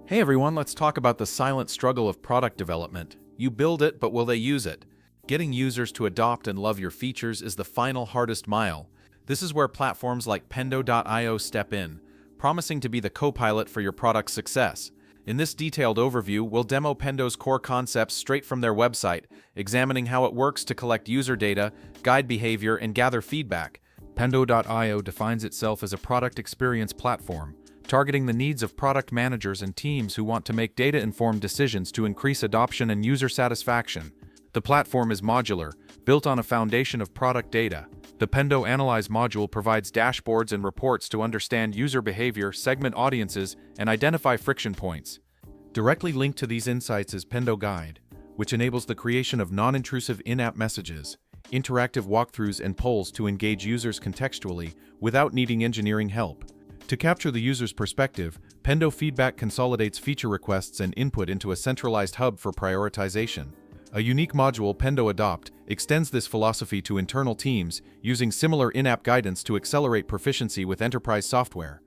Hey everyone, let's talk about the silent struggle of product development. You build it, but will they use it? Getting users to adopt and love your features is the final hardest mile. This is where platforms like Pendo.io step in, promising to be the co-pilot for your product's success. In this detailed overview, we'll demo Pendo's core concepts straight from their website, examining how it works to collect user data, guide behavior, and gather feedback. Pendo.io defines itself as a product experience platform, targeting the needs of product managers and teams who want to make data-informed decisions to increase adoption and user satisfaction. The platform is modular, built on a foundation of product data. The Pendo Analyze module provides dashboards and reports to understand user behavior, segment audiences, and identify friction points. Directly linked to these insights is Pendo Guide, which enables the creation of non-intrusive in-app messages, interactive walkthroughs, and polls to engage users contextually without needing engineering help. To capture the user's perspective, Pendo Feedback consolidates feature requests and input into a centralized hub for prioritization. A unique module, Pendo Adopt, extends this philosophy to internal teams, using similar in-app guidance to accelerate proficiency with enterprise software.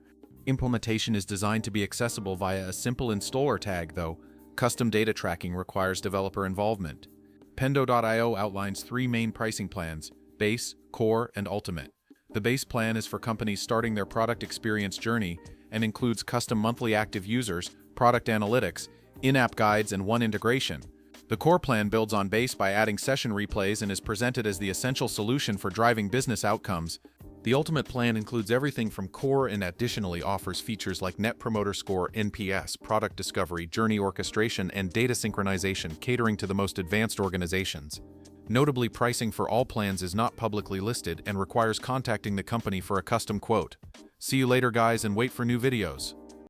Implementation is designed to be accessible via a simple installer tag, though custom data tracking requires developer involvement. Pendo.io outlines three main pricing plans: Base, Core, and Ultimate. The base plan is for companies starting their product experience journey and includes custom monthly active users, product analytics, in-app guides, and one integration. The core plan builds on base by adding session replays and is presented as the essential solution for driving business outcomes. The ultimate plan includes everything from core and additionally offers features like Net Promoter Score, NPS, product discovery, journey orchestration, and data synchronization, catering to the most advanced organizations. Notably, pricing for all plans is not publicly listed and requires contacting the company for a custom quote. See you later, guys, and wait for new videos.